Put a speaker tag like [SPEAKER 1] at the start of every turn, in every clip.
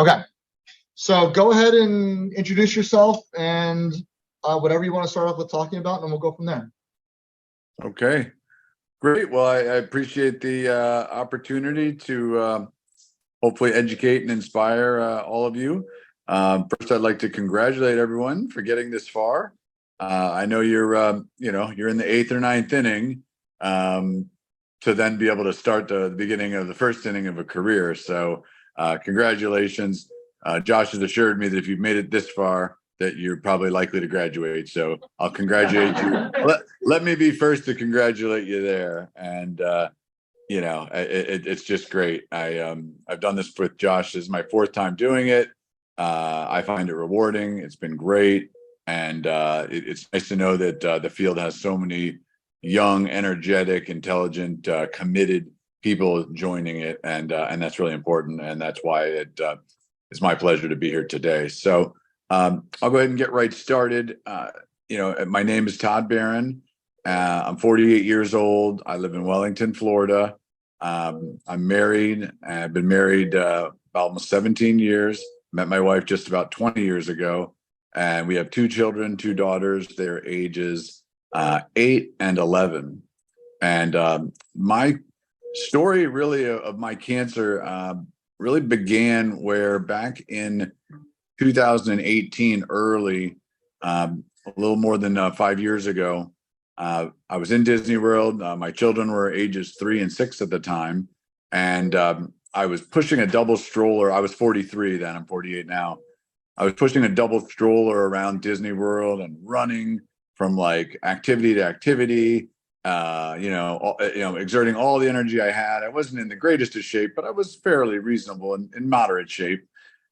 [SPEAKER 1] Okay, so go ahead and introduce yourself and whatever you want to start off with talking about, and we'll go from there.
[SPEAKER 2] Okay, great. Well, I appreciate the opportunity to hopefully educate and inspire all of you. First, I'd like to congratulate everyone for getting this far. I know you're you're in the eighth or ninth inning, to then be able to start the beginning of the first inning of a career. So congratulations. Josh has assured me that if you've made it this far, that you're probably likely to graduate. So I'll congratulate you. Let me be first to congratulate you there. And it's just great. I've done this with Josh. This is my fourth time doing it. I find it rewarding. It's been great. And it's nice to know that the field has so many young, energetic, intelligent, committed people joining it, and that's really important, and that's why it's my pleasure to be here today. So I'll go ahead and get right started. My name is Todd Barron. I'm 48 years old. I live in Wellington, Florida. I'm married. I've been married about almost 17 years. Met my wife just about 20 years ago, and we have two children, two daughters. Their ages 8 and 11. And my story really of my cancer really began where back in 2018, early, a little more than 5 years ago, I was in Disney World. My children were ages 3 and 6 at the time. And I was pushing a double stroller. I was 43 then, I'm 48 now. I was pushing a double stroller around Disney World and running from like activity to activity, exerting all the energy I had. I wasn't in the greatest of shape, but I was fairly reasonable and in moderate shape.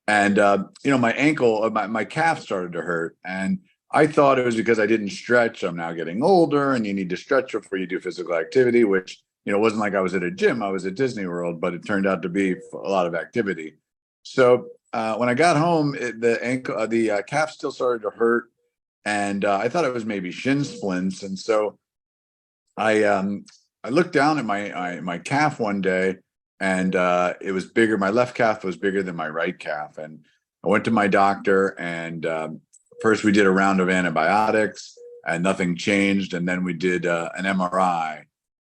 [SPEAKER 2] And, my ankle, my calf started to hurt. And I thought it was because I didn't stretch. I'm now getting older and you need to stretch before you do physical activity, which, it wasn't like I was at a gym. I was at Disney World, but it turned out to be a lot of activity. So when I got home, the calf still started to hurt. And I thought it was maybe shin splints. And so I looked down at my calf one day, and it was bigger. My left calf was bigger than my right calf. And I went to my doctor, and first we did a round of antibiotics and nothing changed. And then we did an MRI,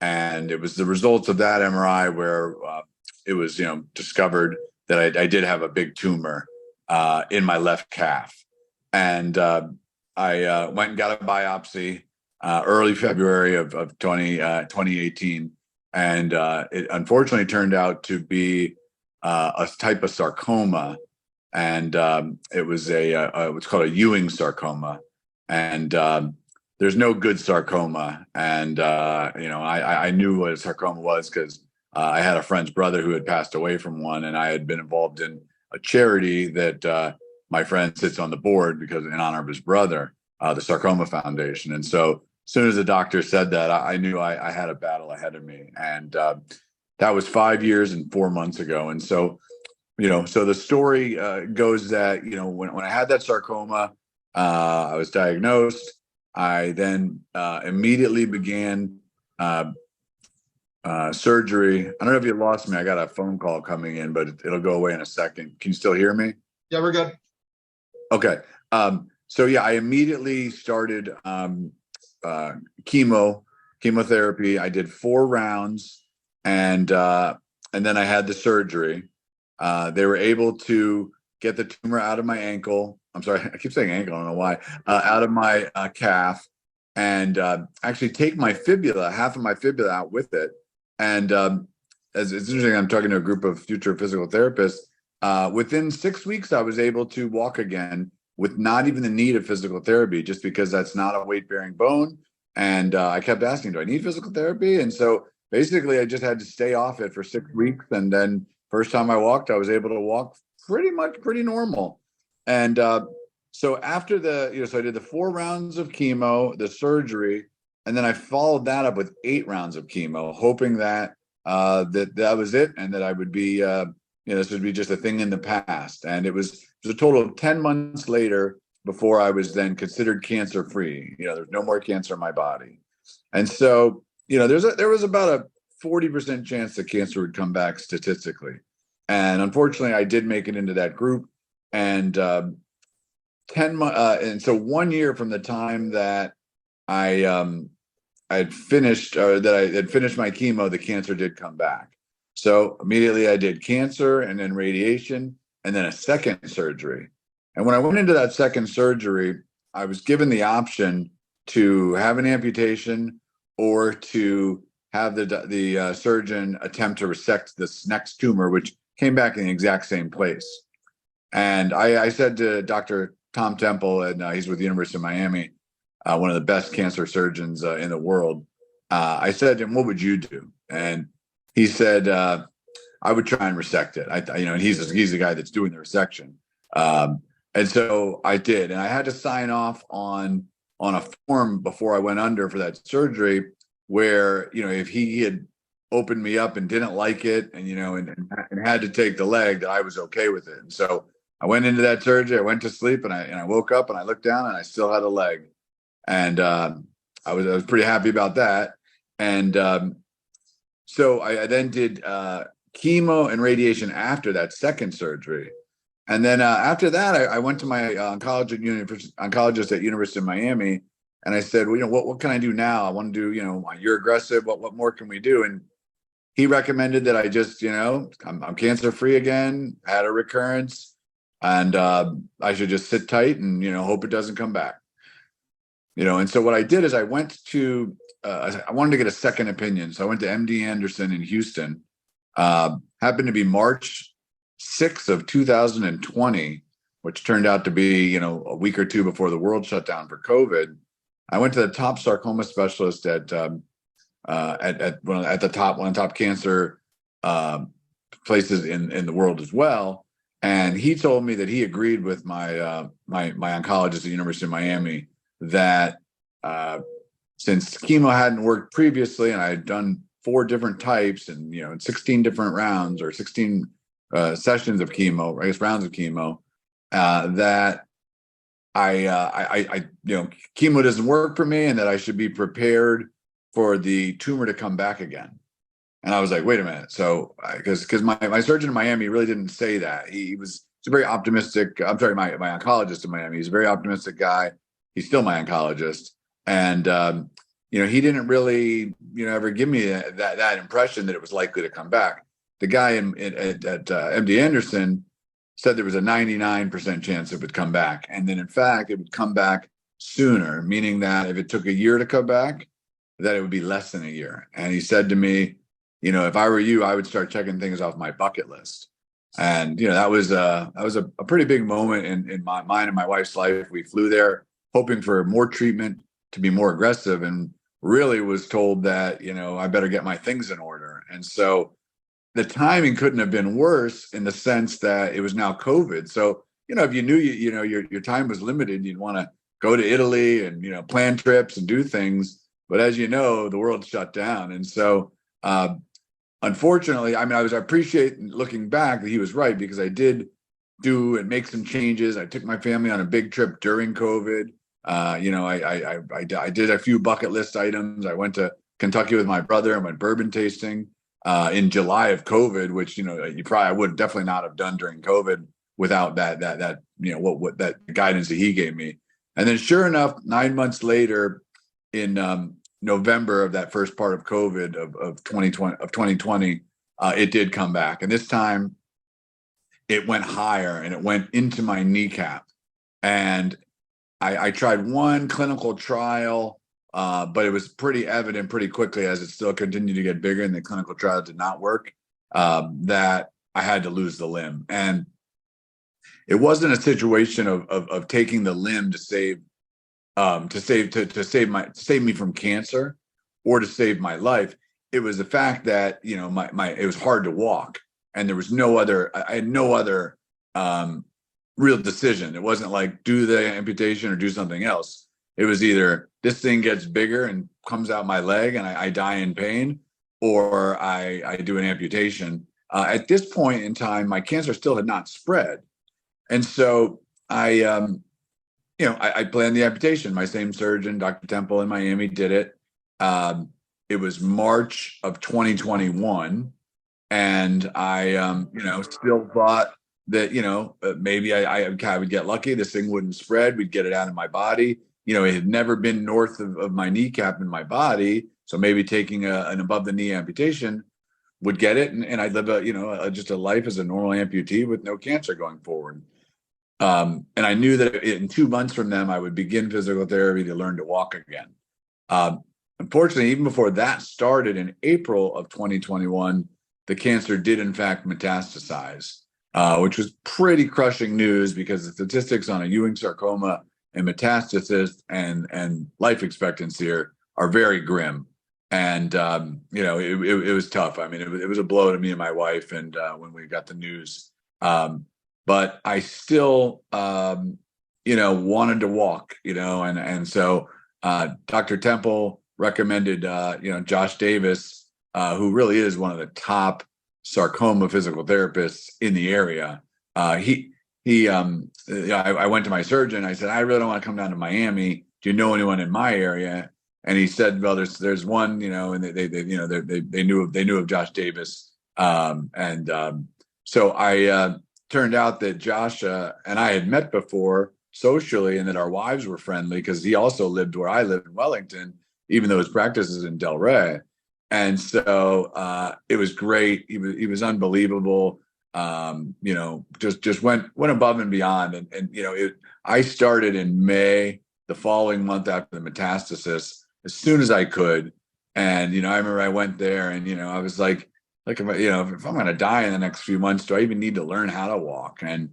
[SPEAKER 2] and it was the results of that MRI where it was, discovered that I did have a big tumor in my left calf. And I went and got a biopsy early February of 2018. And it unfortunately turned out to be a type of sarcoma. And it was what's called a Ewing sarcoma. And there's no good sarcoma. And, I knew what a sarcoma was because I had a friend's brother who had passed away from one. And I had been involved in a charity that my friend sits on the board because in honor of his brother, the Sarcoma Foundation. And so as soon as the doctor said that, I knew I had a battle ahead of me. And that was 5 years and 4 months ago. And so, so the story goes that, when I had that sarcoma, I was diagnosed. I then immediately began surgery. I don't know if you lost me. I got a phone call coming in, but it'll go away in a second. Can you still hear me?
[SPEAKER 1] Yeah, we're good.
[SPEAKER 2] Okay. So yeah, I immediately started chemotherapy. I did 4 rounds, and then I had the surgery. They were able to get the tumor out of my ankle. I'm sorry, I keep saying ankle. I don't know why. Out of my calf, and actually take my fibula, half of my fibula out with it. And as it's interesting, I'm talking to a group of future physical therapists. Within 6 weeks, I was able to walk again with not even the need of physical therapy, just because that's not a weight-bearing bone. And I kept asking, do I need physical therapy? And so basically, I just had to stay off it for 6 weeks. And then first time I walked, I was able to walk pretty normal. And so after so I did the 4 rounds of chemo, the surgery, and then I followed that up with 8 rounds of chemo, hoping that that was it, and that I would be, this would be just a thing in the past. And it was a total of 10 months later before I was then considered cancer-free. There's no more cancer in my body. And so, there was about a 40% chance that cancer would come back statistically. And unfortunately, I did make it into that group. And 10 months, and so 1 year from the time that I had finished, or that I had finished my chemo, the cancer did come back. So immediately I did cancer and then radiation and then a second surgery. And when I went into that second surgery, I was given the option to have an amputation or to have the surgeon attempt to resect this next tumor, which came back in the exact same place. And I said to Dr. Tom Temple, and he's with the University of Miami, one of the best cancer surgeons in the world. I said to him, "What would you do?" And he said, "I would try and resect it." And he's the guy that's doing the resection. And so I did, and I had to sign off on a form before I went under for that surgery, where if he had opened me up and didn't like it, and had to take the leg, that I was okay with it. And so I went into that surgery. I went to sleep, and I woke up and I looked down and I still had a leg, and I was pretty happy about that. And so I then did chemo and radiation after that second surgery. And then after that, I went to my oncologist at University of Miami, and I said, "Well, what can I do now? I want to do, you're aggressive. What more can we do?" And he recommended that I just, I'm cancer free again, had a recurrence, and I should just sit tight and hope it doesn't come back. And so what I did is I went to I wanted to get a second opinion, so I went to MD Anderson in Houston. Happened to be March 6th of 2020, which turned out to be, a week or two before the world shut down for COVID. I went to the top sarcoma specialist at one of the top cancer places in the world as well. And he told me that he agreed with my oncologist at the University of Miami that since chemo hadn't worked previously, and I had done 4 different types and 16 different rounds or 16 sessions of chemo, I guess rounds of chemo, that I chemo doesn't work for me, and that I should be prepared for the tumor to come back again. And I was like, wait a minute. So because my surgeon in Miami really didn't say that. He was a very optimistic. I'm sorry, my oncologist in Miami. He's a very optimistic guy. He's still my oncologist, and he didn't really ever give me that impression that it was likely to come back. The guy at MD Anderson said there was a 99% chance it would come back, and then in fact it would come back sooner, meaning that if it took a year to come back, that it would be less than a year. And he said to me, if I were you, I would start checking things off my bucket list. And that was a pretty big moment in mine and my wife's life. We flew there hoping for more treatment, to be more aggressive, and really was told that I better get my things in order. And so the timing couldn't have been worse, in the sense that it was now COVID. So if you knew your time was limited, you'd want to go to Italy and plan trips and do things. But as you know, the world shut down, and so unfortunately, I appreciate, looking back, that he was right, because I did do and make some changes. I took my family on a big trip during COVID. I did a few bucket list items. I went to Kentucky with my brother and went bourbon tasting in July of COVID, which I would definitely not have done during COVID without that what that guidance that he gave me. And then, sure enough, 9 months later, in November of that first part of COVID of 2020, it did come back, and this time it went higher, and it went into my kneecap. And I tried one clinical trial, but it was pretty evident pretty quickly, as it still continued to get bigger and the clinical trial did not work, that I had to lose the limb. And it wasn't a situation of taking the limb to save me from cancer or to save my life. It was the fact that it was hard to walk, and there was I had no other real decision. It wasn't like do the amputation or do something else. It was either this thing gets bigger and comes out my leg and I die in pain, or I do an amputation. At this point in time, my cancer still had not spread, and so I planned the amputation. My same surgeon, Dr. Temple in Miami, did it. It was March of 2021. And I, still thought that, maybe I would get lucky. This thing wouldn't spread. We'd get it out of my body. It had never been north of my kneecap in my body. So maybe taking an above the knee amputation would get it. And I'd live just a life as a normal amputee with no cancer going forward. And I knew that in 2 months from them, I would begin physical therapy to learn to walk again. Unfortunately, even before that started in April of 2021, the cancer did in fact metastasize, which was pretty crushing news because the statistics on a Ewing sarcoma and metastasis and life expectancy are very grim. And, it was tough. I mean, it was a blow to me and my wife. And when we got the news, but I still, wanted to walk, and so Dr. Temple recommended, Josh Davis, who really is one of the top sarcoma physical therapists in the area. I went to my surgeon. I said, I really don't want to come down to Miami. Do you know anyone in my area? And he said, well, there's one, and they knew of Josh Davis. So I turned out that Josh and I had met before socially, and that our wives were friendly because he also lived where I live in Wellington, even though his practice is in Delray. And so it was great. He was unbelievable. Just went above and beyond. And I started in May, the following month after the metastasis, as soon as I could. And I remember I went there, and I was like, if I'm going to die in the next few months, do I even need to learn how to walk? And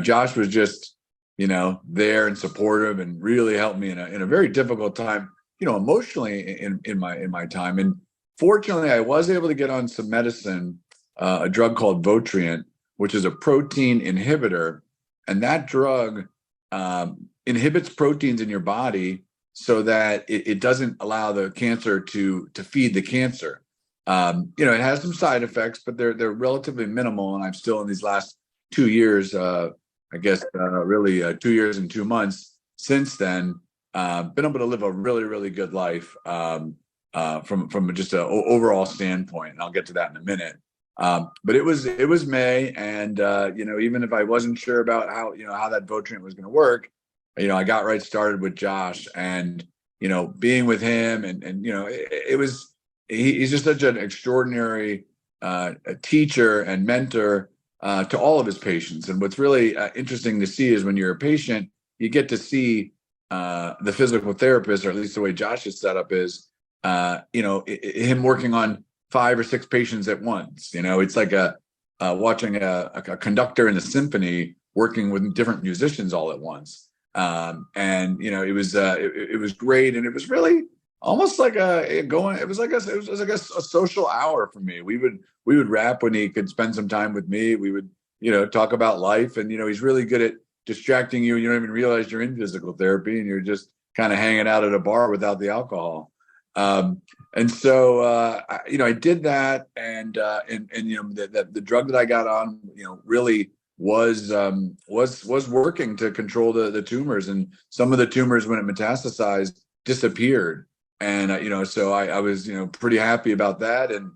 [SPEAKER 2] Josh was just there and supportive, and really helped me in a very difficult time, emotionally in my time. And fortunately, I was able to get on some medicine, a drug called Votrient, which is a protein inhibitor, and that drug inhibits proteins in your body so that it doesn't allow the cancer to feed the cancer. It has some side effects, but they're relatively minimal. And I'm still in these last 2 years, really 2 years and 2 months since then, been able to live a really, really good life from just an overall standpoint. And I'll get to that in a minute. But it was May, and even if I wasn't sure about how that Votrient was going to work, I got right started with Josh, and being with him, and he's just such an extraordinary a teacher and mentor to all of his patients. And what's really interesting to see is when you're a patient, you get to see the physical therapist, or at least the way Josh's setup is, him working on 5 or 6 patients at once. It's like watching a conductor in a symphony working with different musicians all at once. It was great, and it was really almost like a social hour for me. We would rap when he could spend some time with me. We would talk about life, and he's really good at distracting you. You don't even realize you're in physical therapy, and you're just kind of hanging out at a bar without the alcohol. And so I did that, and the drug that I got on really was working to control the tumors, and some of the tumors, when it metastasized, disappeared. And so I was pretty happy about that. And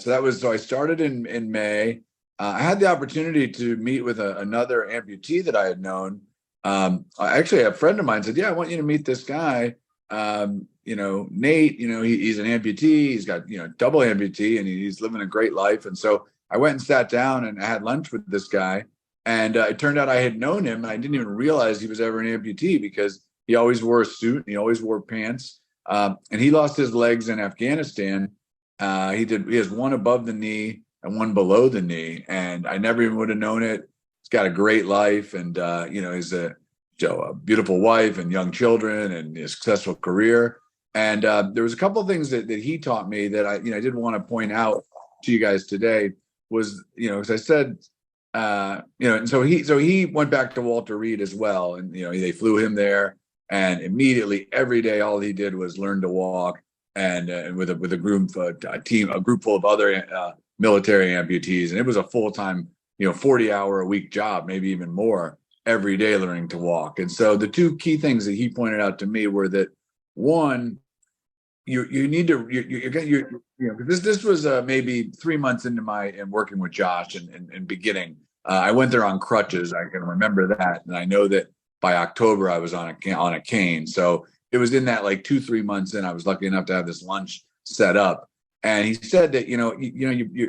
[SPEAKER 2] so I started in May. I had the opportunity to meet with another amputee that I had known. Actually, a friend of mine said, "Yeah, I want you to meet this guy, Nate. He's an amputee. He's got double amputee, and he's living a great life." And so I went and sat down, and I had lunch with this guy. And it turned out I had known him, and I didn't even realize he was ever an amputee, because he always wore a suit and he always wore pants. And he lost his legs in Afghanistan. He has one above the knee and one below the knee, and I never even would have known it. He's got a great life, and he's a beautiful wife and young children, and a successful career. And there was a couple of things that he taught me that I did want to point out to you guys today. Was as I said, and so he went back to Walter Reed as well, and they flew him there, and immediately every day all he did was learn to walk, and with a group a group full of other military amputees, and it was a full-time 40-hour-a-week job, maybe even more, every day learning to walk. And so the two key things that he pointed out to me were that, one, you need to this was maybe 3 months into my working with Josh and beginning. I went there on crutches. I can remember that, and I know that by October I was on a cane. So it was in that like 2-3 months in. I was lucky enough to have this lunch set up, and he said that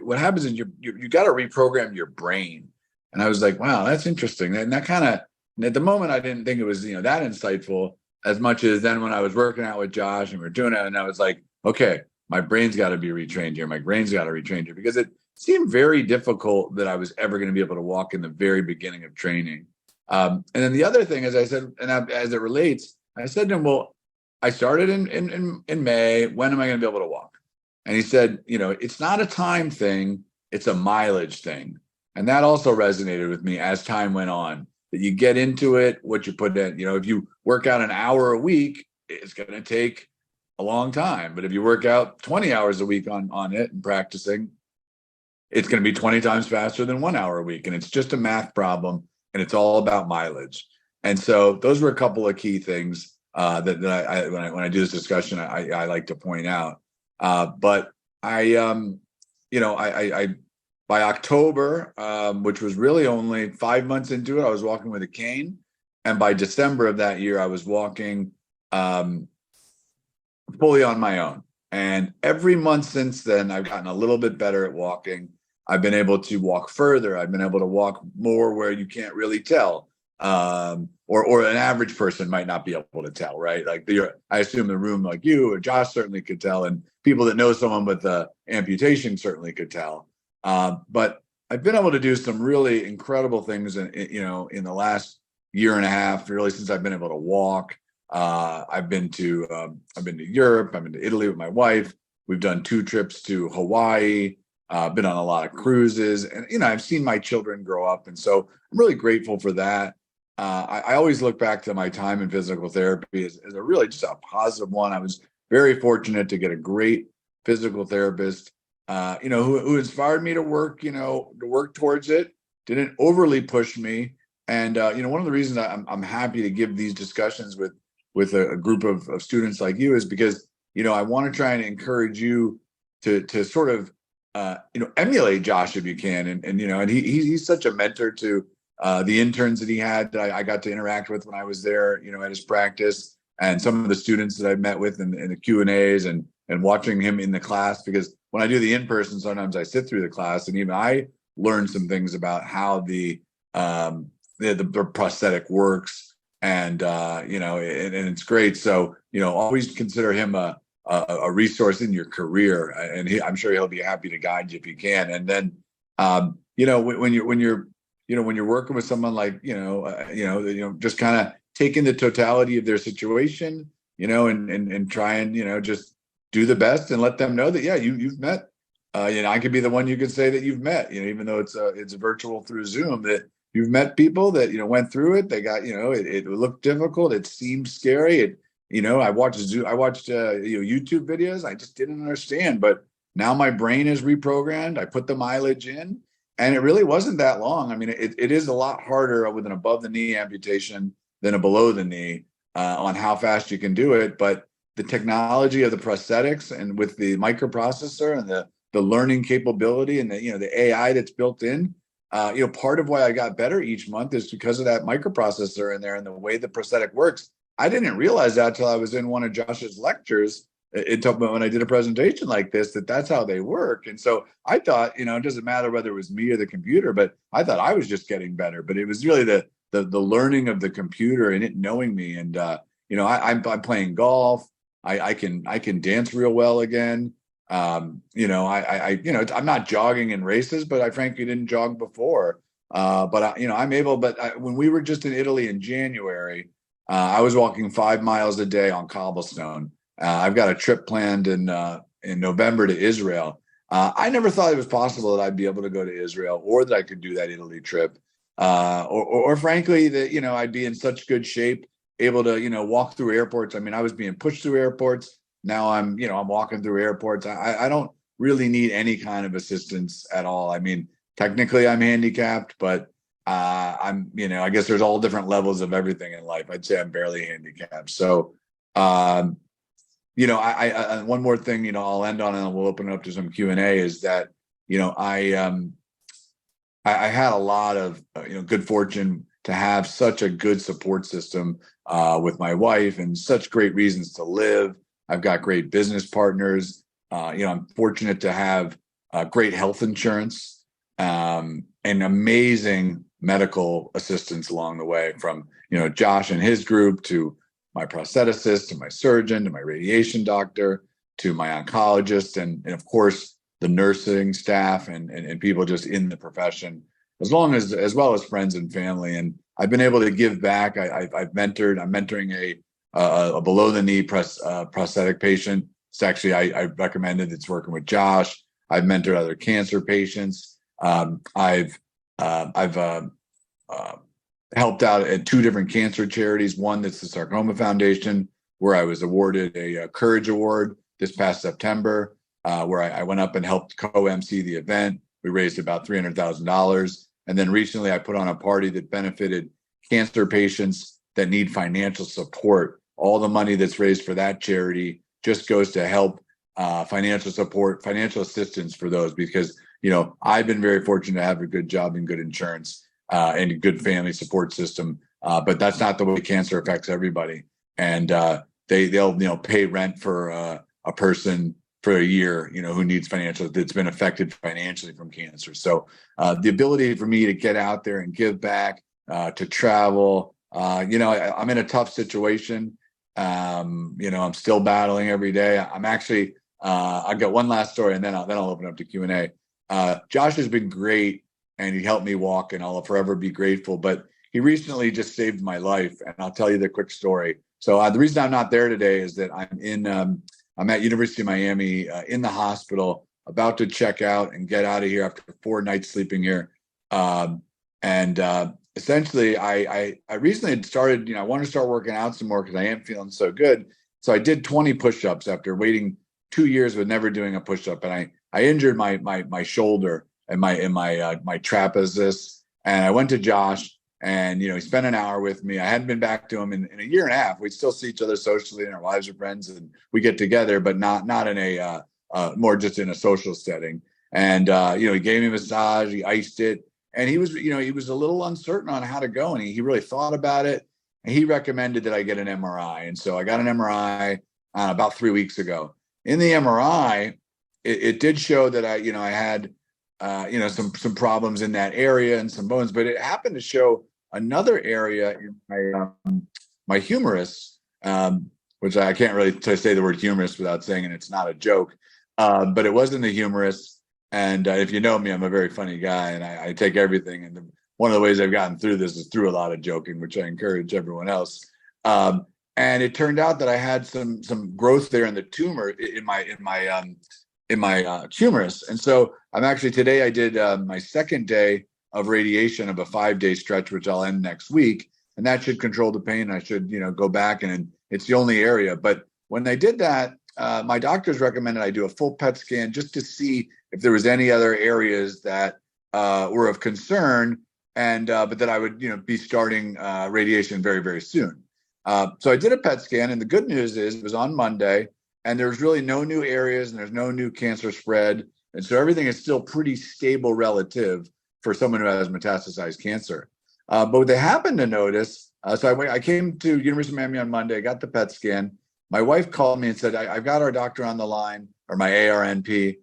[SPEAKER 2] what happens is you got to reprogram your brain. And I was like, wow, that's interesting. And that kind of, at the moment, I didn't think it was that insightful, as much as then when I was working out with Josh and we were doing it, and I was like, okay, my brain's got to be retrained here. My brain's got to retrain here, because it seemed very difficult that I was ever going to be able to walk in the very beginning of training. And then the other thing, as I said, as it relates, I said to him, well, I started in May. When am I going to be able to walk? And he said, it's not a time thing. It's a mileage thing. And that also resonated with me as time went on, that you get into it, what you put in. If you work out an hour a week, it's going to take a long time. But if you work out 20 hours a week on it and practicing, it's going to be 20 times faster than 1 hour a week. And it's just a math problem, and it's all about mileage. And so those were a couple of key things that I when I do this discussion, I like to point out. But by October, which was really only 5 months into it, I was walking with a cane. And by December of that year, I was walking fully on my own. And every month since then, I've gotten a little bit better at walking. I've been able to walk further. I've been able to walk more where you can't really tell. Or an average person might not be able to tell, right? Like I assume the room, like you or Josh, certainly could tell, and people that know someone with amputation certainly could tell. But I've been able to do some really incredible things in the last year and a half, really, since I've been able to walk. I've been to Europe. I've been to Italy with my wife. We've done 2 trips to Hawaii. Been on a lot of cruises, and I've seen my children grow up, and so I'm really grateful for that. I always look back to my time in physical therapy as a really just a positive one. I was very fortunate to get a great physical therapist, who inspired me to work towards it, didn't overly push me. And, one of the reasons I'm happy to give these discussions with a group of students like you is because, I want to try and encourage you to sort of, emulate Josh if you can. And he's such a mentor to the interns that he had that I got to interact with when I was there, at his practice, and some of the students that I met with in the Q&As and watching him in the class, because when I do the in-person, sometimes I sit through the class, and even I learn some things about how the prosthetic works, and it's great. So, always consider him a resource in your career, and I'm sure he'll be happy to guide you if he can. And then, when you're working with someone like, just kind of taking the totality of their situation, and try and, just do the best and let them know that, yeah, you've met, I could be the one you could say that you've met, even though it's virtual through Zoom, that you've met people that, went through it. They got, it looked difficult. It seemed scary. I watched YouTube videos. I just didn't understand, but now my brain is reprogrammed. I put the mileage in, and it really wasn't that long. I mean, it is a lot harder with an above the knee amputation than a below the knee on how fast you can do it. But the technology of the prosthetics, and with the microprocessor and the learning capability, and the AI that's built in, part of why I got better each month is because of that microprocessor in there and the way the prosthetic works. I didn't realize that till I was in one of Josh's lectures. When I did a presentation like this, that's how they work. And so I thought, it doesn't matter whether it was me or the computer, but I thought I was just getting better. But it was really the learning of the computer and it knowing me. And I'm playing golf. I can dance real well again. I'm not jogging in races, but I frankly didn't jog before. I'm able. But when we were just in Italy in January, I was walking 5 miles a day on cobblestone. I've got a trip planned in November to Israel. I never thought it was possible that I'd be able to go to Israel, or that I could do that Italy trip, or frankly that I'd be in such good shape, able to walk through airports. I mean, I was being pushed through airports. Now I'm walking through airports. I don't really need any kind of assistance at all. I mean, technically I'm handicapped, but I guess there's all different levels of everything in life. I'd say I'm barely handicapped. So, one more thing, I'll end on, and we'll open it up to some Q&A, is that, I had a lot of, good fortune to have such a good support system with my wife, and such great reasons to live. I've got great business partners. I'm fortunate to have great health insurance, and amazing medical assistance along the way, from, Josh and his group, to my prostheticist, to my surgeon, to my radiation doctor, to my oncologist, and of course, the nursing staff and people just in the profession, as well as friends and family. And I've been able to give back. I'm mentoring a below the knee prosthetic patient. It's actually, I recommended, it's working with Josh. I've mentored other cancer patients. I've helped out at 2 different cancer charities. One that's the Sarcoma Foundation, where I was awarded a Courage Award this past September, where I went up and helped co-MC the event. We raised about $300,000. And then recently I put on a party that benefited cancer patients that need financial support. All the money that's raised for that charity just goes to help financial support, financial assistance for those, because, I've been very fortunate to have a good job and good insurance and a good family support system. But that's not the way cancer affects everybody. And they'll pay rent for a person for a year, who needs that's been affected financially from cancer. So the ability for me to get out there and give back, to travel, I'm in a tough situation. I'm still battling every day. I'm actually, I've got one last story, and then I'll open up to Q&A. Josh has been great, and he helped me walk, and I'll forever be grateful. But he recently just saved my life, and I'll tell you the quick story. So the reason I'm not there today is that I'm at University of Miami, in the hospital, about to check out and get out of here after 4 nights sleeping here. Essentially, I recently had started, I want to start working out some more because I am feeling so good. So I did 20 push-ups after waiting 2 years with never doing a push-up. And I injured my shoulder and my trapezius. And I went to Josh, and, he spent an hour with me. I hadn't been back to him in a year and a half. We still see each other socially, and our wives are friends, and we get together, but not in a more just in a social setting. And he gave me a massage, he iced it, and he was a little uncertain on how to go, and he really thought about it, and he recommended that I get an MRI. And so I got an MRI about 3 weeks ago. In the MRI, it did show that I had some problems in that area and some bones, but it happened to show another area in my humerus, which I can't really say the word humerus without saying, and it's not a joke, but it was in the humerus. And if you know me, I'm a very funny guy, and I take everything. And one of the ways I've gotten through this is through a lot of joking, which I encourage everyone else. And it turned out that I had some growth there in the tumor in my humerus. And so today I did my second day of radiation of a 5-day stretch, which I'll end next week. And that should control the pain. I should, go back, and it's the only area. But when I did that, my doctors recommended I do a full PET scan just to see if there was any other areas that were of concern, and but that I would, be starting radiation very, very soon. So I did a PET scan, and the good news is it was on Monday, and there's really no new areas, and there's no new cancer spread. And so everything is still pretty stable relative for someone who has metastasized cancer. But what they happened to notice, so I came to University of Miami on Monday, got the PET scan. My wife called me and said, I've got our doctor on the line, or my ARNP,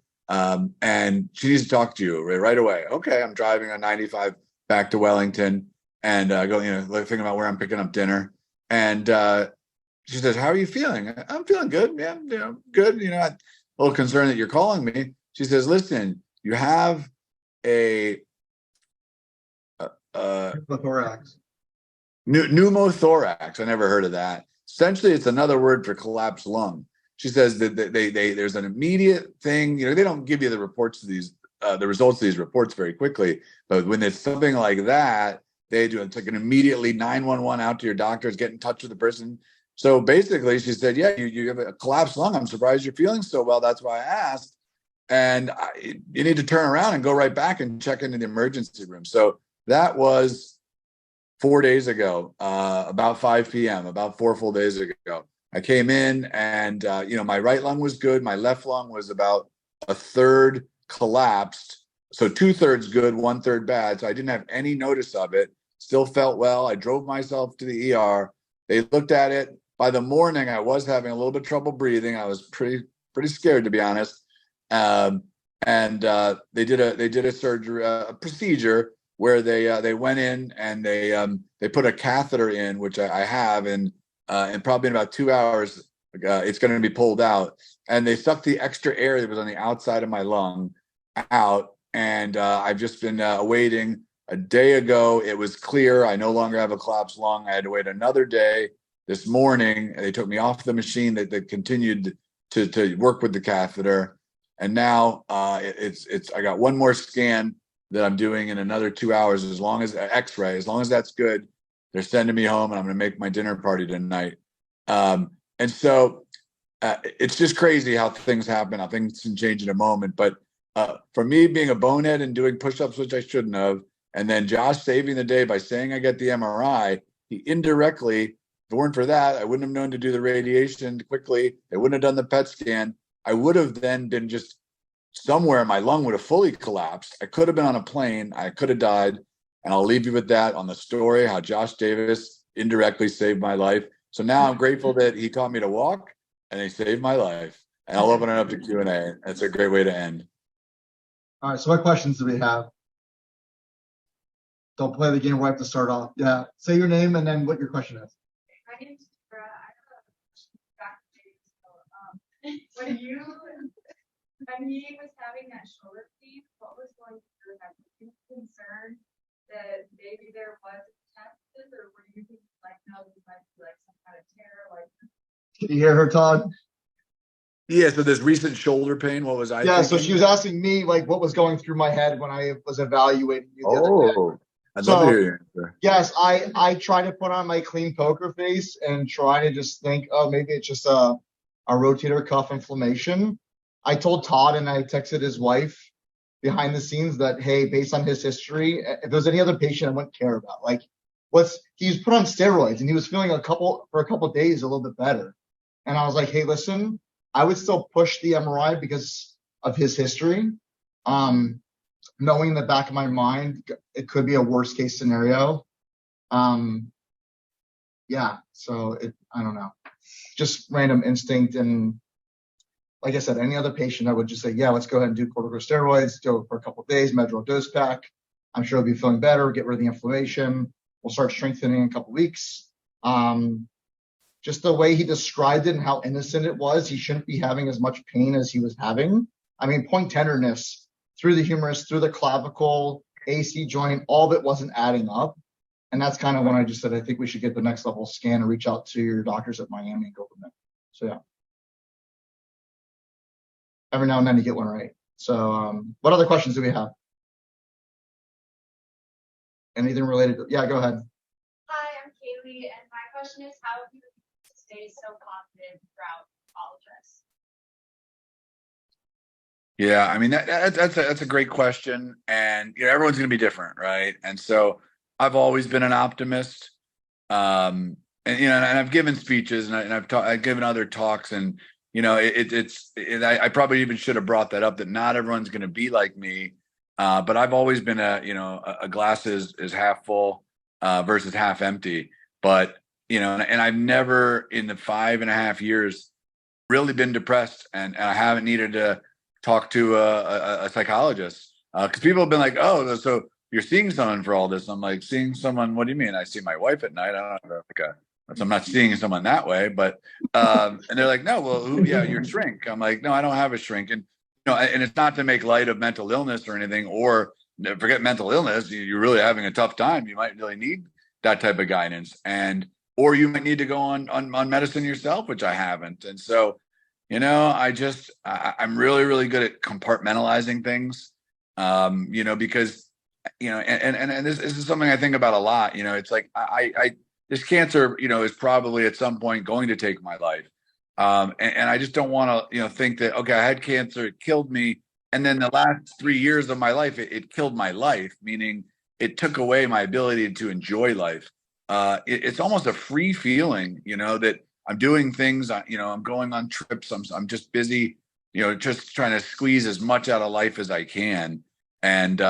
[SPEAKER 2] and she needs to talk to you right away. Okay, I'm driving on 95 back to Wellington, and going, thinking about where I'm picking up dinner. And she says, "How are you feeling?" "I'm feeling good. Yeah, good. I'm a little concerned that you're calling me." She says, "Listen, you have a
[SPEAKER 1] Pneumothorax.
[SPEAKER 2] pneumothorax." I never heard of that. Essentially, it's another word for collapsed lung. She says that there's an immediate thing. They don't give you the reports of these, the results of these reports very quickly. But when it's something like that, they do. It's like an immediately 911 out to your doctors, get in touch with the person. So basically, she said, "Yeah, you have a collapsed lung. I'm surprised you're feeling so well. That's why I asked. And you need to turn around and go right back and check into the emergency room." So that was 4 days ago, about 5 p.m., about 4 full days ago. I came in and, my right lung was good. My left lung was about a third collapsed. So 2/3 good, 1/3 bad. So I didn't have any notice of it. Still felt well. I drove myself to the ER. They looked at it. By the morning, I was having a little bit of trouble breathing. I was pretty scared, to be honest. And they did a surgery, a procedure where they went in and they put a catheter in, which I have, and probably in about 2 hours, it's going to be pulled out. And they sucked the extra air that was on the outside of my lung out. And I've just been waiting. A day ago, it was clear. I no longer have a collapsed lung. I had to wait another day. This morning, they took me off the machine that continued to work with the catheter. And now it's I got one more scan that I'm doing in another 2 hours. As long as X-ray, as long as that's good, they're sending me home, and I'm going to make my dinner party tonight. And so it's just crazy how things happen, how things can change in a moment. But for me, being a bonehead and doing push-ups, which I shouldn't have, and then Josh saving the day by saying I get the MRI, he indirectly, if it weren't for that, I wouldn't have known to do the radiation quickly. They wouldn't have done the PET scan. I would have then been just somewhere, my lung would have fully collapsed. I could have been on a plane. I could have died. And I'll leave you with that on the story, how Josh Davis indirectly saved my life. So now I'm grateful that he taught me to walk and he saved my life. And I'll open it up to Q&A. That's a great way to end.
[SPEAKER 1] All right, so what questions do we have? Don't play the game right to start off. Yeah, say your name and then what your question is.
[SPEAKER 3] My name is Sarah. I have a question back to when he was having that shoulder pain, what was going through that? Were you concerned that maybe there was a test, or were you thinking like, no, this might be like some kind of tear? Like,
[SPEAKER 1] Can you hear her, Todd?
[SPEAKER 2] Yeah, so this recent shoulder pain, what was I
[SPEAKER 1] Yeah,
[SPEAKER 2] thinking?
[SPEAKER 1] so she was asking me like what was going through my head when I was evaluating you the other day.
[SPEAKER 2] I'd love to hear your answer.
[SPEAKER 1] Yes, I try to put on my clean poker face and try to just think, oh, maybe it's just a rotator cuff inflammation. I told Todd and I texted his wife behind the scenes that, hey, based on his history, if there's any other patient I wouldn't care about, like he's put on steroids and he was feeling for a couple of days a little bit better. And I was like, hey, listen, I would still push the MRI because of his history. Knowing in the back of my mind, it could be a worst case scenario. Yeah, so I don't know, just random instinct. And like I said, any other patient, I would just say, yeah, let's go ahead and do corticosteroids, go for a couple of days, Medrol dose pack. I'm sure he'll be feeling better, get rid of the inflammation. We'll start strengthening in a couple of weeks. Just the way he described it and how innocent it was, he shouldn't be having as much pain as he was having. I mean, point tenderness through the humerus, through the clavicle, AC joint, all of it wasn't adding up. And that's kind of when I just said, I think we should get the next level scan and reach out to your doctors at Miami and go from there. So yeah. Every now and then you get one right. So what other questions do we have? Anything related to, yeah, go ahead.
[SPEAKER 3] hi, I'm Kaylee, and my question is, how have you stayed so confident throughout all of this?
[SPEAKER 2] Yeah, I mean that's a great question, and everyone's going to be different, right? And so I've always been an optimist, and I've given speeches and I've given other talks, and I probably even should have brought that up, that not everyone's going to be like me, but I've always been a glass is half full versus half empty, but and I've never in the 5.5 years really been depressed, and I haven't needed to talk to a psychologist, because people have been like, oh, so you're seeing someone for all this. I'm like, seeing someone, what do you mean? I see my wife at night. I don't know, I'm not seeing someone that way, but and they're like, no, well, yeah, your shrink. I'm like, no, I don't have a shrink. And and it's not to make light of mental illness or anything, or forget mental illness. You're really having a tough time. You might really need that type of guidance, or you might need to go on medicine yourself, which I haven't. And so I'm really, really good at compartmentalizing things, because, and this is something I think about a lot. It's like this cancer, is probably at some point going to take my life. And I just don't want to, think that, okay, I had cancer, it killed me. And then the last 3 years of my life, it killed my life, meaning it took away my ability to enjoy life. It's almost a free feeling, that I'm doing things, I'm going on trips. I'm just busy, just trying to squeeze as much out of life as I can. And,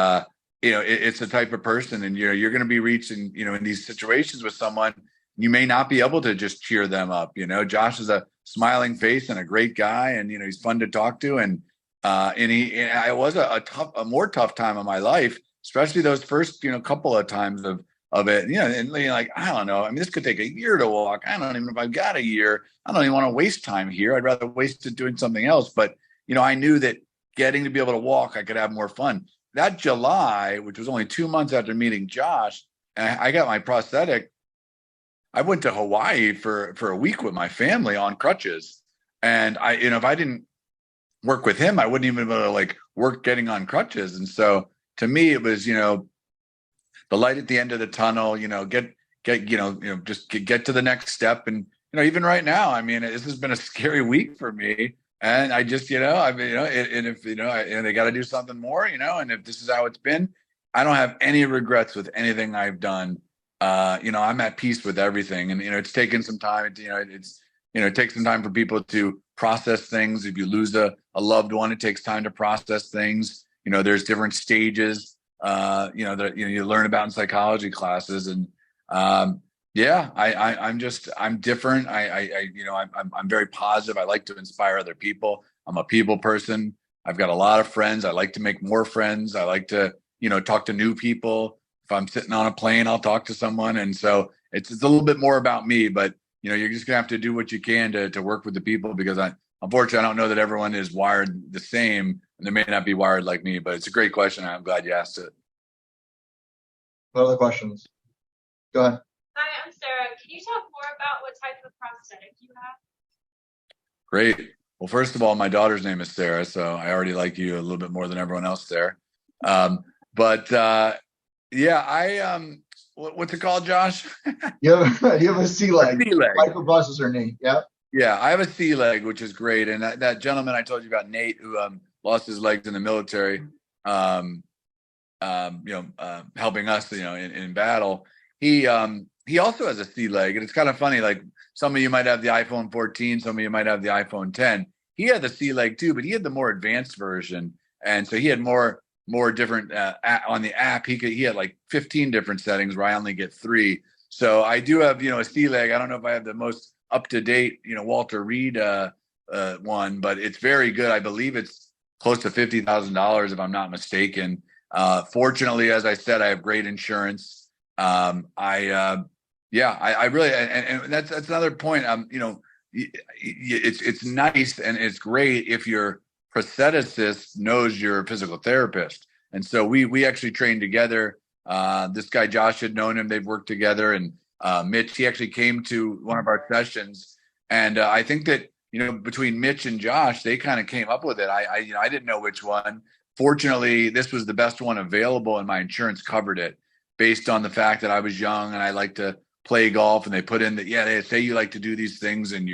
[SPEAKER 2] it's the type of person, and, you're going to be reaching, in these situations with someone, you may not be able to just cheer them up. Josh is a smiling face and a great guy, and, he's fun to talk to. And I was a more tough time of my life, especially those first, couple of times of it, and like, I don't know. I mean, this could take a year to walk. I don't even know if I've got a year. I don't even want to waste time here. I'd rather waste it doing something else. But, I knew that getting to be able to walk, I could have more fun. That July, which was only 2 months after meeting Josh, and I got my prosthetic, I went to Hawaii for a week with my family on crutches. And if I didn't work with him, I wouldn't even be able to like work getting on crutches. And so to me, it was, the light at the end of the tunnel, just get to the next step. And, even right now, I mean, this has been a scary week for me. And I just, and if, and they got to do something more, and if this is how it's been, I don't have any regrets with anything I've done. I'm at peace with everything. And, it's taken some time, it takes some time for people to process things. If you lose a loved one, it takes time to process things. There's different stages, that, you learn about in psychology classes. And, I'm different. I'm very positive. I like to inspire other people. I'm a people person. I've got a lot of friends. I like to make more friends. I like to, talk to new people. If I'm sitting on a plane, I'll talk to someone. And so it's a little bit more about me, but you're just gonna have to do what you can to work with the people, because unfortunately, I don't know that everyone is wired the same, and they may not be wired like me, but it's a great question. I'm glad you asked it.
[SPEAKER 1] What other questions? Go ahead.
[SPEAKER 3] Hi, I'm Sarah. Can you talk more about what type of prosthetic you have?
[SPEAKER 2] Great. Well, first of all, my daughter's name is Sarah, so I already like you a little bit more than everyone else there. What's it called, Josh?
[SPEAKER 1] You have a C leg.
[SPEAKER 2] C leg.
[SPEAKER 1] Microprocessor knee. Yeah.
[SPEAKER 2] Yeah, I have a C leg, which is great. And that gentleman I told you about, Nate, who lost his legs in the military, helping us, in battle. He also has a C leg, and it's kind of funny. Like, some of you might have the iPhone 14, some of you might have the iPhone 10. He had the C leg too, but he had the more advanced version, and so he had more different on the app. He had like 15 different settings, where I only get 3. So I do have a C leg. I don't know if I have the most up to date Walter Reed one, but it's very good. I believe it's close to $50,000 if I'm not mistaken. Fortunately, as I said, I have great insurance. I really, and that's another point. It's nice and it's great if your prostheticist knows your physical therapist. And so we actually trained together. This guy, Josh, had known him. They've worked together. And Mitch, he actually came to one of our sessions. And I think that, between Mitch and Josh, they kind of came up with it. I didn't know which one. Fortunately, this was the best one available, and my insurance covered it based on the fact that I was young and I like to play golf. And they put in that, they say you like to do these things, and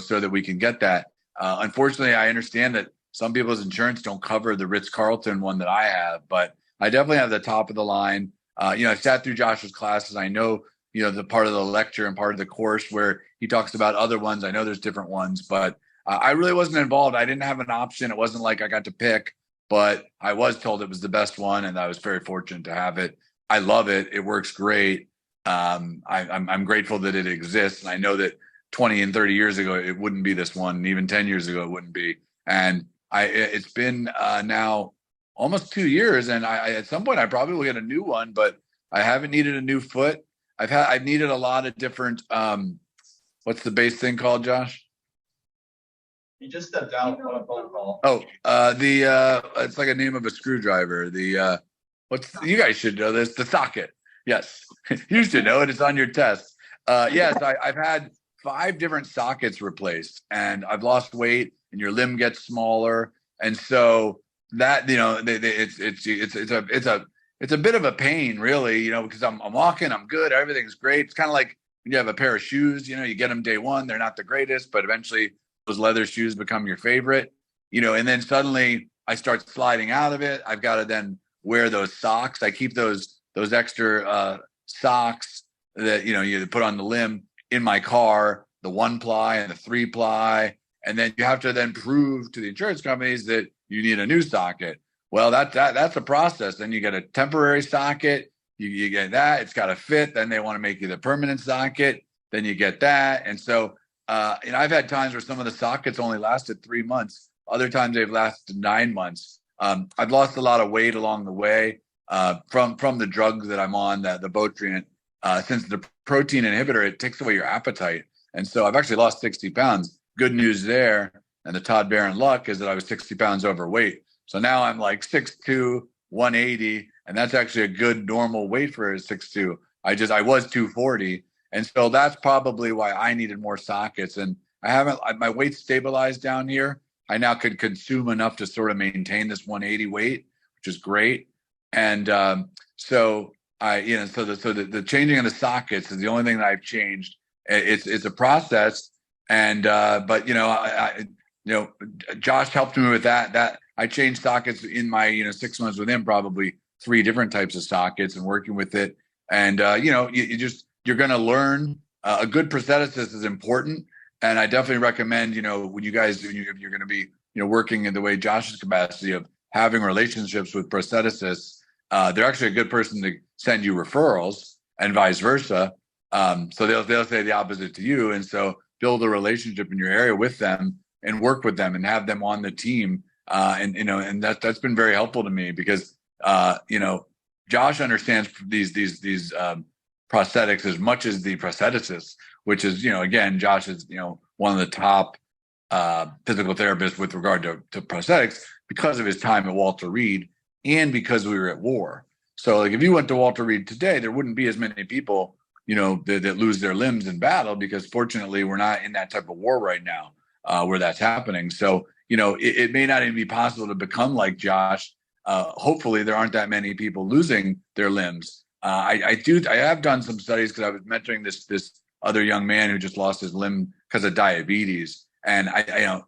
[SPEAKER 2] so that we can get that. Unfortunately, I understand that some people's insurance don't cover the Ritz-Carlton one that I have, but I definitely have the top of the line. I sat through Josh's classes. I know, the part of the lecture and part of the course where he talks about other ones. I know there's different ones, but I really wasn't involved. I didn't have an option. It wasn't like I got to pick, but I was told it was the best one, and I was very fortunate to have it. I love it. It works great. I'm grateful that it exists. And I know that 20 and 30 years ago, it wouldn't be this one. And even 10 years ago, it wouldn't be. And it's been now almost 2 years. And I at some point, I probably will get a new one, but I haven't needed a new foot. I've needed a lot of different, what's the base thing called, Josh?
[SPEAKER 1] He just stepped out on a phone call.
[SPEAKER 2] Oh, it's like a name of a screwdriver. You guys should know this, the socket. Yes, you should know it. It's on your test. Yes, I've had 5 different sockets replaced, and I've lost weight, and your limb gets smaller, and so that it's a bit of a pain, really, because I'm walking, I'm good, everything's great. It's kind of like when you have a pair of shoes, you get them day one, they're not the greatest, but eventually those leather shoes become your favorite, and then suddenly I start sliding out of it. I've got to then wear those socks. I keep those extra socks that you put on the limb in my car. the 1-ply and the 3-ply. And then you have to then prove to the insurance companies that you need a new socket. Well, that's a process. Then you get a temporary socket. You get that. It's got to fit. Then they want to make you the permanent socket. Then you get that. And so, I've had times where some of the sockets only lasted 3 months. Other times they've lasted 9 months. I've lost a lot of weight along the way from the drugs that I'm on, the Votrient. Since the protein inhibitor, it takes away your appetite. And so I've actually lost 60 pounds. Good news there. And the Todd Barron luck is that I was 60 pounds overweight. So now I'm like 6'2", 180, and that's actually a good normal weight for a 6'2". I was 240. And so that's probably why I needed more sockets. And my weight stabilized down here. I now could consume enough to sort of maintain this 180 weight, which is great. And so the changing of the sockets is the only thing that I've changed. It's a process. And but Josh helped me with that. I changed sockets in my 6 months with him, probably 3 different types of sockets, and working with it. And you're going to learn. A good prostheticist is important, and I definitely recommend when you're going to be working in the way Josh's capacity of having relationships with prosthetists. They're actually a good person to send you referrals, and vice versa. So they'll say the opposite to you, and so build a relationship in your area with them and work with them and have them on the team. And that's been very helpful to me because, Josh understands these prosthetics as much as the prostheticist, which is, again, Josh is, one of the top physical therapists with regard to prosthetics because of his time at Walter Reed and because we were at war. So like if you went to Walter Reed today, there wouldn't be as many people, that lose their limbs in battle, because fortunately we're not in that type of war right now where that's happening. So, it may not even be possible to become like Josh. Hopefully there aren't that many people losing their limbs. I have done some studies because I was mentoring this other young man who just lost his limb because of diabetes. And I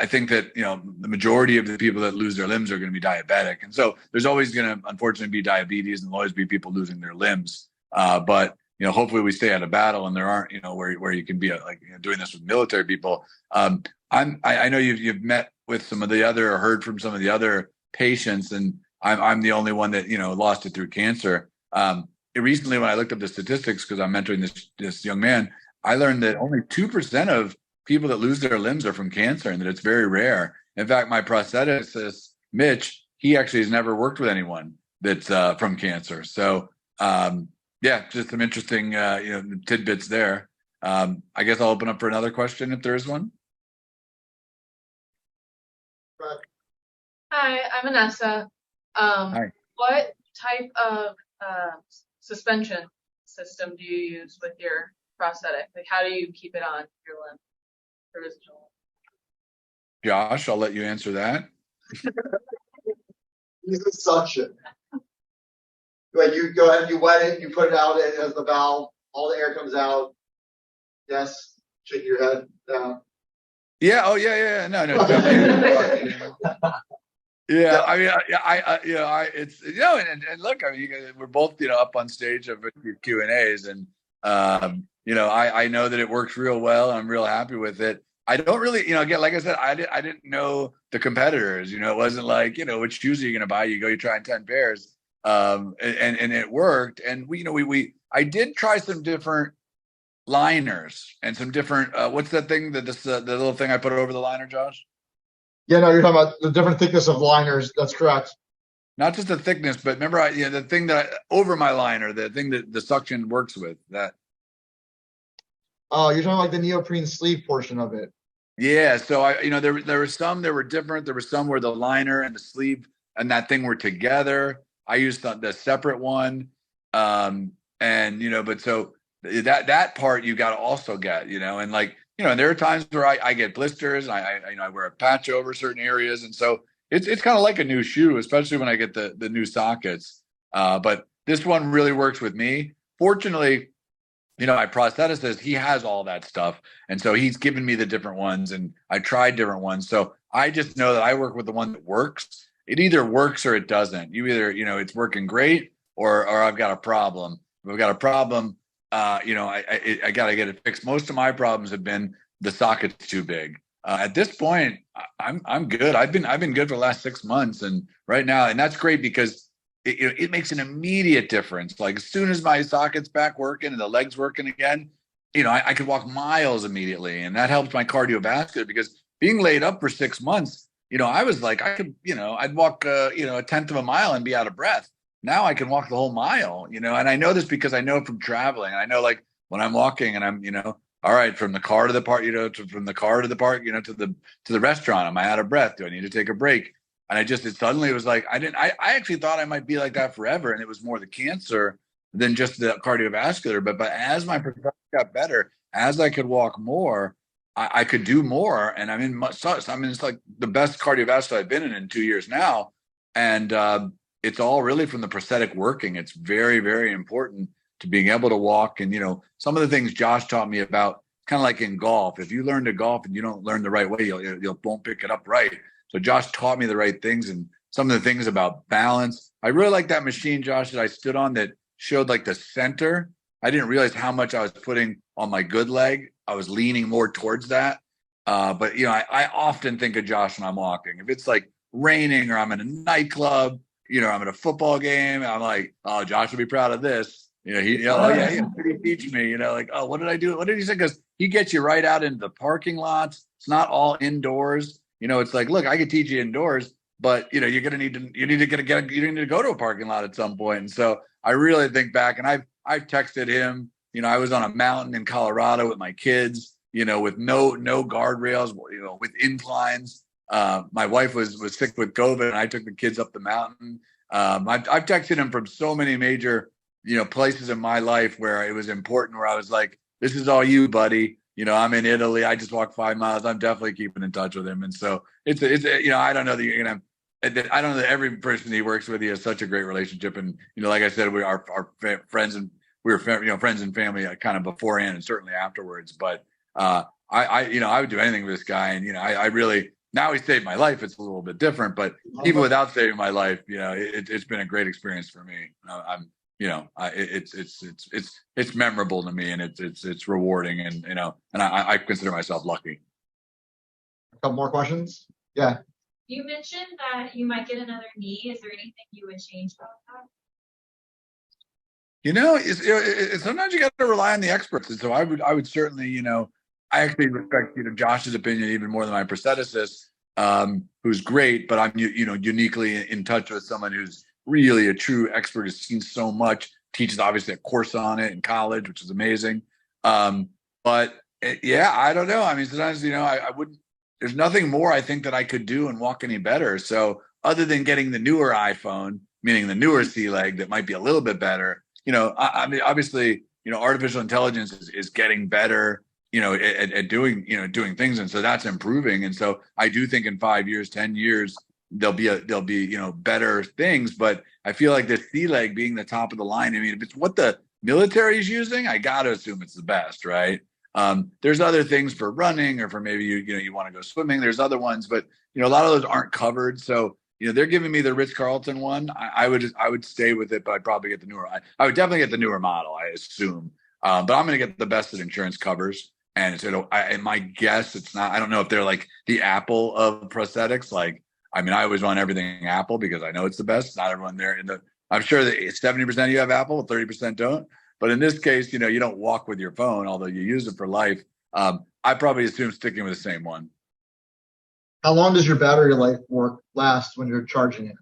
[SPEAKER 2] think that, the majority of the people that lose their limbs are going to be diabetic. And so there's always going to, unfortunately, be diabetes, and there'll always be people losing their limbs. But hopefully we stay out of battle, and there aren't, where you can be doing this with military people. I know you've met with some of the other, or heard from some of the other patients, and I'm the only one that lost it through cancer. Recently, when I looked up the statistics, because I'm mentoring this young man, I learned that only 2% of people that lose their limbs are from cancer, and that it's very rare. In fact, my prostheticist, Mitch, he actually has never worked with anyone that's from cancer. So just some interesting tidbits there. I guess I'll open up for another question if there is one.
[SPEAKER 4] Hi, I'm Vanessa.
[SPEAKER 2] Hi.
[SPEAKER 4] What type of suspension system do you use with your prosthetic? Like, how do you keep it on your limb?
[SPEAKER 2] Josh, I'll let you answer that.
[SPEAKER 1] Use the suction. Like you go ahead, you wet it, you put it out, it has the valve, all the air comes out. Yes, shake your head down.
[SPEAKER 2] Yeah. Oh, yeah. No. Yeah. I mean, it's and look, I mean, we're both up on stage of your Q&As, and I know that it works real well. I'm real happy with it. I don't really, again, like I said, I didn't know the competitors. It wasn't like, which shoes are you going to buy? You try 10 pairs, and it worked. And I did try some different liners and some different. What's that thing the little thing I put over the liner, Josh?
[SPEAKER 1] Yeah, no, you're talking about the different thickness of liners. That's correct.
[SPEAKER 2] Not just the thickness, but remember, the thing that over my liner, the thing that the suction works with that.
[SPEAKER 1] Oh, you're talking like the neoprene sleeve portion of it.
[SPEAKER 2] Yeah. So there were some that were different. There were some where the liner and the sleeve and that thing were together. I used the separate one. But so that part you got to also get, and there are times where I get blisters. I wear a patch over certain areas. And so it's kind of like a new shoe, especially when I get the new sockets. But this one really works with me. Fortunately, my prosthetist, he has all that stuff. And so he's given me the different ones, and I tried different ones. So I just know that I work with the one that works. It either works or it doesn't. You either, it's working great or I've got a problem. If I've got a problem, I got to get it fixed. Most of my problems have been the socket's too big. At this point, I'm good. I've been good for the last 6 months, and right now, and that's great because it makes an immediate difference. Like as soon as my socket's back working and the legs working again, I could walk miles immediately, and that helps my cardiovascular because being laid up for 6 months, I was like, I could, I'd walk, a tenth of a mile and be out of breath. Now I can walk the whole mile, and I know this because I know from traveling. I know like when I'm walking and I'm, all right, from the car to the park, from the car to the park, to the restaurant, am I out of breath? Do I need to take a break? And it suddenly was like, I actually thought I might be like that forever. And it was more the cancer than just the cardiovascular. But as my progression got better, as I could walk more, I could do more. And it's like the best cardiovascular I've been in 2 years now. And it's all really from the prosthetic working. It's very, very important to being able to walk. And, some of the things Josh taught me about, kind of like in golf, if you learn to golf and you don't learn the right way, you won't pick it up right. So Josh taught me the right things and some of the things about balance. I really like that machine, Josh, that I stood on that showed like the center. I didn't realize how much I was putting on my good leg. I was leaning more towards that. But I often think of Josh when I'm walking. If it's like raining or I'm in a nightclub, I'm at a football game, I'm like, oh, Josh will be proud of this. He teach me, like, oh, what did I do? What did he say? Because he gets you right out into the parking lots. It's not all indoors. It's like, look, I could teach you indoors, but you're gonna need to go to a parking lot at some point. And so I really think back, and I've texted him. I was on a mountain in Colorado with my kids, with no guardrails, with inclines. My wife was sick with COVID, and I took the kids up the mountain. I've texted him from so many major places in my life where it was important, where I was like, this is all you, buddy. I'm in Italy. I just walked 5 miles. I'm definitely keeping in touch with him. And so it's I don't know that you're going to, I don't know that every person he works with, he has such a great relationship. And, like I said, we are friends, and we were, friends and family kind of beforehand and certainly afterwards. But I would do anything for this guy. And, I really, now he saved my life. It's a little bit different, but even without saving my life, it's been a great experience for me. It's memorable to me, and it's rewarding, and I consider myself lucky.
[SPEAKER 1] A couple more questions. Yeah.
[SPEAKER 3] You mentioned that you might get another knee. Is there anything you would change about that?
[SPEAKER 2] Sometimes you got to rely on the experts, and so I would certainly, I actually respect Josh's opinion even more than my prostheticist, who's great, but I'm uniquely in touch with someone who's really a true expert, has seen so much, teaches obviously a course on it in college, which is amazing. I don't know. I mean, sometimes, I wouldn't, there's nothing more I think that I could do and walk any better. So other than getting the newer iPhone, meaning the newer C leg that might be a little bit better, I mean, obviously, artificial intelligence is getting better, at doing things. And so that's improving. And so I do think in 5 years, 10 years, there'll be better things. But I feel like the C leg being the top of the line, I mean, if it's what the military is using, I got to assume it's the best, right? There's other things for running, or for maybe you want to go swimming. There's other ones, but a lot of those aren't covered. So they're giving me the Ritz-Carlton one. I would stay with it, but I'd probably get the newer. I would definitely get the newer model, I assume. But I'm going to get the best that insurance covers. And so and my guess, it's not. I don't know if they're like the Apple of prosthetics. Like, I mean, I always want everything Apple because I know it's the best. Not everyone there I'm sure that 70% of you have Apple, 30% don't. But in this case, you don't walk with your phone, although you use it for life. I probably assume sticking with the same one.
[SPEAKER 1] How long does your battery life last when you're charging it?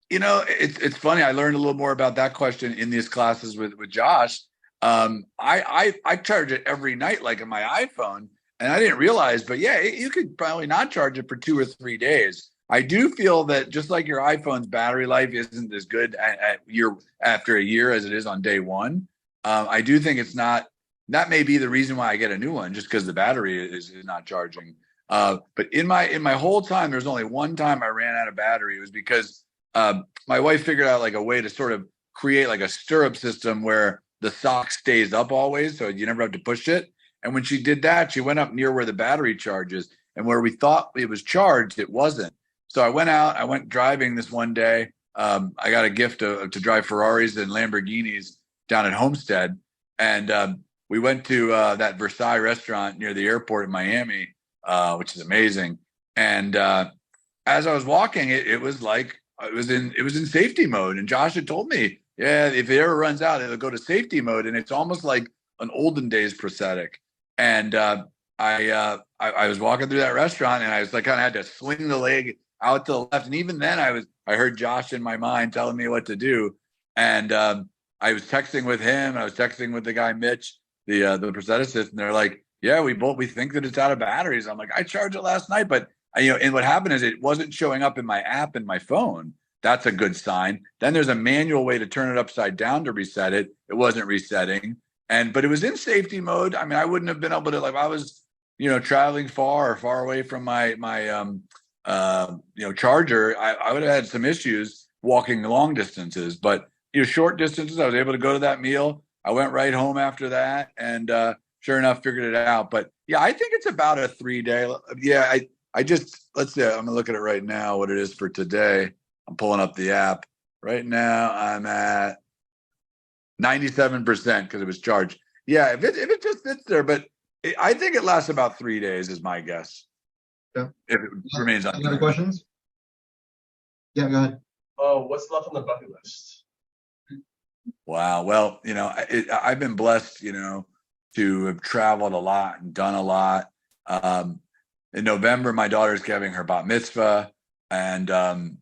[SPEAKER 2] It's funny. I learned a little more about that question in these classes with Josh. I charge it every night, like in my iPhone, and I didn't realize, but yeah, you could probably not charge it for 2 or 3 days. I do feel that just like your iPhone's battery life isn't as good after a year as it is on day one. I do think it's not. That may be the reason why I get a new one, just because the battery is not charging. But in my whole time, there's only one time I ran out of battery. It was because my wife figured out like a way to sort of create like a stirrup system where the sock stays up always, so you never have to push it. And when she did that, she went up near where the battery charges, and where we thought it was charged, it wasn't. So I went driving this one day. I got a gift to drive Ferraris and Lamborghinis. down at Homestead, and we went to that Versailles restaurant near the airport in Miami, which is amazing. And as I was walking, it was like it was in safety mode. And Josh had told me, yeah, if it ever runs out, it'll go to safety mode, and it's almost like an olden days prosthetic. And I was walking through that restaurant, and I was like, kind of had to swing the leg out to the left. And even then, I heard Josh in my mind telling me what to do. And I was texting with him, and I was texting with the guy Mitch, the prostheticist, and they're like, yeah, we think that it's out of batteries. I'm like, I charged it last night, but and what happened is it wasn't showing up in my app in my phone. That's a good sign. Then there's a manual way to turn it upside down to reset it. It wasn't resetting, but it was in safety mode. I mean, I wouldn't have been able to, like, I was, traveling far away from my charger. I would have had some issues walking long distances, but short distances, I was able to go to that meal. I went right home after that, and sure enough, figured it out. But yeah, I think it's about a 3-day. Yeah, let's see. I'm gonna look at it right now. What it is for today? I'm pulling up the app right now. I'm at 97% because it was charged. Yeah, if it just sits there, but I think it lasts about 3 days, is my guess.
[SPEAKER 1] Yeah.
[SPEAKER 2] If it remains
[SPEAKER 1] Any other
[SPEAKER 2] unturned.
[SPEAKER 1] questions? Yeah, go ahead.
[SPEAKER 5] What's left on the bucket list?
[SPEAKER 2] Wow. Well, I've been blessed, to have traveled a lot and done a lot. In November, my daughter's having her bat mitzvah, and I'm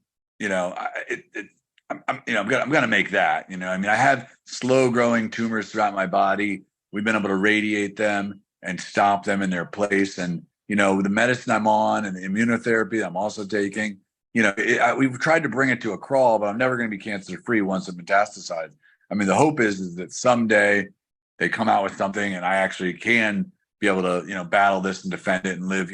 [SPEAKER 2] gonna make that. I have slow growing tumors throughout my body. We've been able to radiate them and stop them in their place, and the medicine I'm on and the immunotherapy I'm also taking. We've tried to bring it to a crawl, but I'm never going to be cancer free once it metastasizes. I mean, the hope is that someday they come out with something and I actually can be able to, battle this and defend it and live,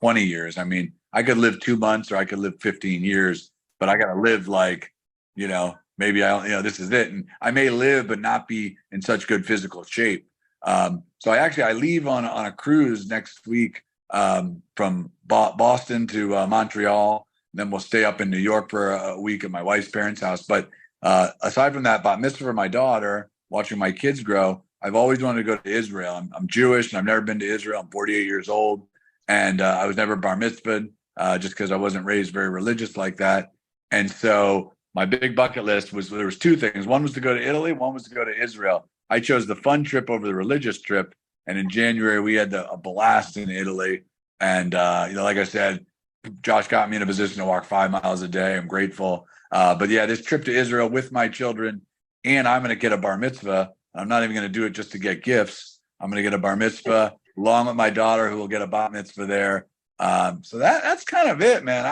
[SPEAKER 2] 20 years. I mean, I could live 2 months or I could live 15 years, but I got to live like, maybe this is it. And I may live, but not be in such good physical shape. So I leave on a cruise next week from Boston to Montreal. And then we'll stay up in New York for a week at my wife's parents' house. But aside from that, bat mitzvah for my daughter, watching my kids grow, I've always wanted to go to Israel. I'm Jewish, and I've never been to Israel. I'm 48 years old, and I was never bar mitzvahed just because I wasn't raised very religious like that. And so my big bucket list there was 2 things. One was to go to Italy. One was to go to Israel. I chose the fun trip over the religious trip. And in January, we had a blast in Italy. And, like I said, Josh got me in a position to walk 5 miles a day. I'm grateful. But yeah, this trip to Israel with my children, and I'm going to get a bar mitzvah. I'm not even going to do it just to get gifts. I'm going to get a bar mitzvah along with my daughter, who will get a bat mitzvah there. So that's kind of it, man.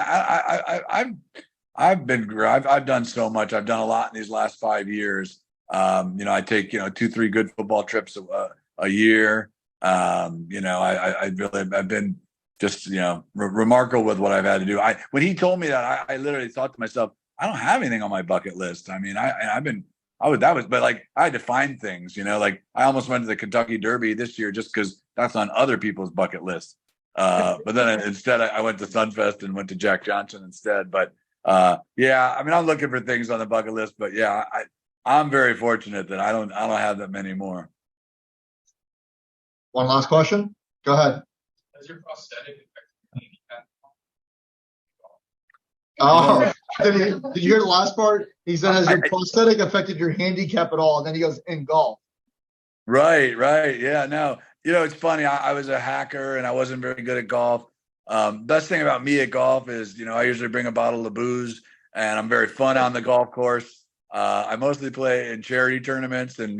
[SPEAKER 2] I've done so much. I've done a lot in these last 5 years. I take 2-3 good football trips a year. I've been just remarkable with what I've had to do. When he told me that, I literally thought to myself, I don't have anything on my bucket list. I mean, but like I had to find things. Like I almost went to the Kentucky Derby this year just because that's on other people's bucket list. But then instead I went to Sunfest and went to Jack Johnson instead. But yeah, I mean, I'm looking for things on the bucket list. But yeah, I'm very fortunate that I don't have that many more.
[SPEAKER 1] One last question. Go ahead.
[SPEAKER 5] Has your prosthetic affected handicap?
[SPEAKER 1] Oh, did you hear the last part? He said, has your prosthetic affected your handicap at all? And then he goes, in golf.
[SPEAKER 2] Right. Yeah, no. It's funny. I was a hacker and I wasn't very good at golf. Best thing about me at golf is, I usually bring a bottle of booze and I'm very fun on the golf course. I mostly play in charity tournaments and,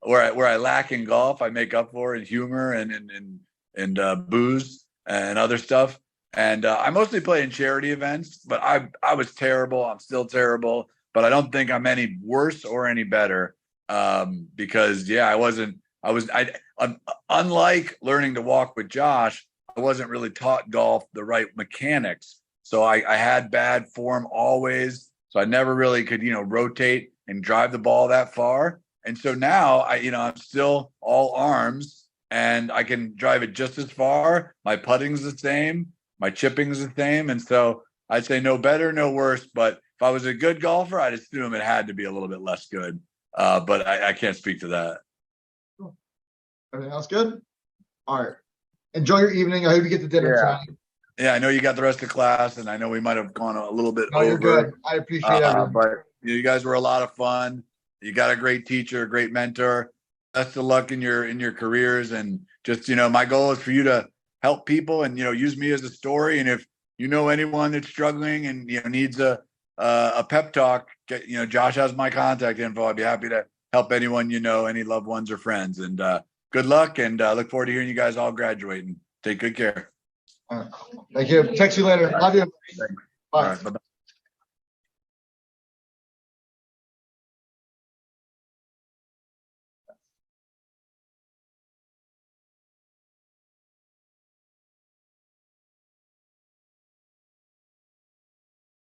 [SPEAKER 2] where I lack in golf, I make up for in humor and booze and other stuff. And I mostly play in charity events, but I was terrible. I'm still terrible, but I don't think I'm any worse or any better because unlike learning to walk with Josh, I wasn't really taught golf the right mechanics. So I had bad form always. So I never really could, rotate and drive the ball that far. And so now I'm still all arms and I can drive it just as far. My putting's the same. My chipping's the same. And so I'd say no better, no worse. But if I was a good golfer, I'd assume it had to be a little bit less good But I can't speak to that.
[SPEAKER 1] Everything else good? All right. Enjoy your evening. I hope you get to dinner
[SPEAKER 2] Yeah.
[SPEAKER 1] tonight.
[SPEAKER 2] Yeah, I know you got the rest of class, and I know we might have gone a little bit
[SPEAKER 1] No,
[SPEAKER 2] over.
[SPEAKER 1] you're good. I appreciate everything.
[SPEAKER 2] But you guys were a lot of fun. You got a great teacher, a great mentor. Best of luck in your careers, and just my goal is for you to help people, and use me as a story. And if you know anyone that's struggling and needs a pep talk, Josh has my contact info. I'd be happy to help anyone any loved ones or friends. And good luck, and look forward to hearing you guys all graduate. And take good care.
[SPEAKER 1] All right. Thank you. Text you later. Love you.
[SPEAKER 2] All
[SPEAKER 1] Bye.
[SPEAKER 2] right, bye-bye.